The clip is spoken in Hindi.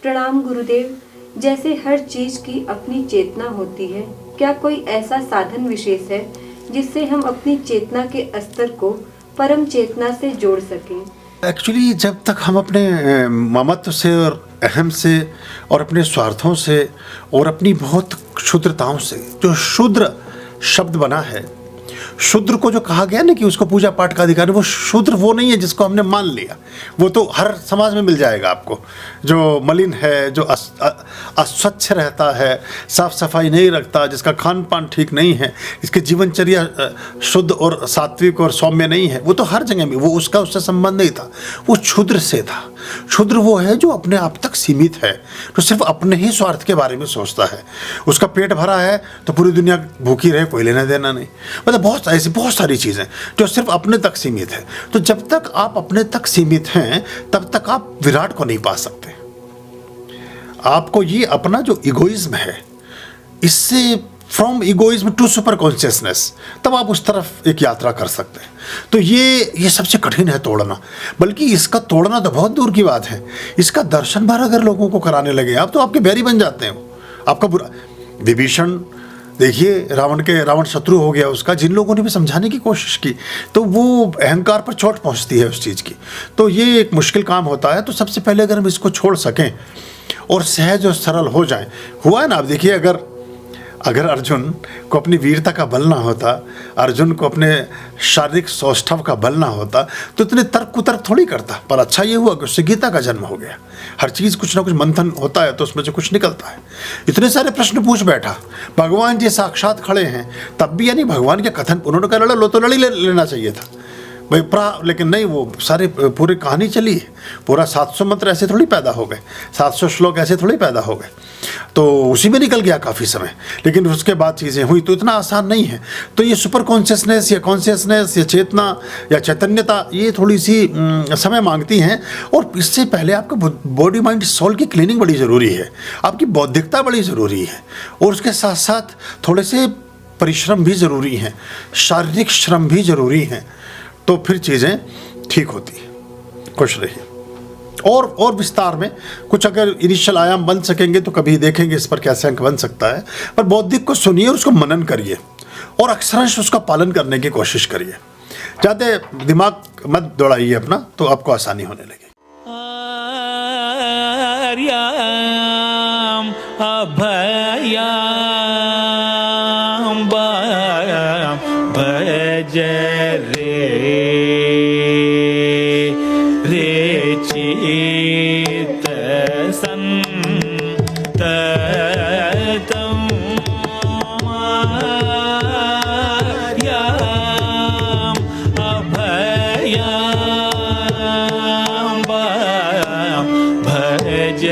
प्रणाम गुरुदेव। जैसे हर चीज की अपनी चेतना होती है, क्या कोई ऐसा साधन विशेष है जिससे हम अपनी चेतना के स्तर को परम चेतना से जोड़ सकें? एक्चुअली जब तक हम अपने ममत्व से और अहम से और अपने स्वार्थों से और अपनी बहुत क्षुद्रताओं से, जो शूद्र शब्द बना है, शूद्र को जो कहा गया ना कि उसको पूजा पाठ का अधिकार है, वो शूद्र वो नहीं है जिसको हमने मान लिया। वो तो हर समाज में मिल जाएगा आपको, जो मलिन है, जो अस्वच्छ रहता है, साफ सफाई नहीं रखता, जिसका खान पान ठीक नहीं है, इसकी जीवनचर्या शुद्ध और सात्विक और सौम्य नहीं है, वो तो हर जगह में, वो उससे संबंध नहीं था, वो क्षुद्र से था। क्षुद्र वो है जो अपने आप तक सीमित है, जो सिर्फ अपने ही स्वार्थ के बारे में सोचता है। उसका पेट भरा है तो पूरी दुनिया भूखी रहे, कोई लेना देना नहीं। मतलब ऐसी बहुत सारी चीज़ें जो सिर्फ अपने तक सीमित है। तो जब तक आप अपने तक सीमित हैं तब तक आप विराट को नहीं पा सकते। आपको ये अपना जो इगोइज्म है, इससे from egoism to super consciousness, तब आप उस तरफ एक यात्रा कर सकते हैं। तो ये सबसे कठिन है तोड़ना। बल्कि इसका तोड़ना तो बहुत दूर की बात है, इसका दर्शन भर अगर लोगों को कराने लगे आप, तो आपके बैरी बन जाते हैं। आपका बुरा विभीषण देखिए, रावण शत्रु हो गया उसका, जिन लोगों ने भी समझाने की कोशिश की तो वो अहंकार पर चोट पहुंचती है उस चीज़ की। तो ये एक मुश्किल काम होता है। तो सबसे पहले अगर हम इसको छोड़ सकें और सहज और सरल हो जाएं, हुआ है ना। आप देखिए, अगर अर्जुन को अपनी वीरता का बल ना होता, अर्जुन को अपने शारीरिक सौष्ठव का बल ना होता, तो इतने तर्क कुतर्क थोड़ी करता। पर अच्छा ये हुआ कि उससे गीता का जन्म हो गया। हर चीज़ कुछ ना कुछ मंथन होता है तो उसमें से कुछ निकलता है। इतने सारे प्रश्न पूछ बैठा, भगवान जी साक्षात खड़े हैं तब भी, यानी भगवान के कथन, उन्होंने कहा लड़ो, लो तो लड़ी लेना चाहिए था भाई लेकिन नहीं, वो सारे पूरी कहानी चली है। पूरा 700 मंत्र ऐसे थोड़ी पैदा हो गए, 700 श्लोक ऐसे थोड़ी पैदा हो गए। तो उसी में निकल गया काफ़ी समय, लेकिन उसके बाद चीज़ें हुई। तो इतना आसान नहीं है। तो ये सुपर कॉन्शियसनेस या चेतना या चैतन्यता, ये थोड़ी सी समय मांगती हैं। और इससे पहले आपका बॉडी माइंड सोल की क्लीनिंग बड़ी ज़रूरी है, आपकी बौद्धिकता बड़ी ज़रूरी है, और उसके साथ साथ थोड़े से परिश्रम भी ज़रूरी हैं, शारीरिक श्रम भी ज़रूरी हैं। तो फिर चीज़ें ठीक होती हैं। खुश रहिए। और विस्तार में कुछ अगर इनिशियल आयाम बन सकेंगे तो कभी देखेंगे इस पर कैसे अंक बन सकता है। पर बौद्धिक को सुनिए और उसको मनन करिए और अक्षरशः उसका पालन करने की कोशिश करिए। ज़्यादा दिमाग मत दौड़ाइए अपना, तो आपको आसानी होने लगेगी। भज रे चित संततम अभयम भज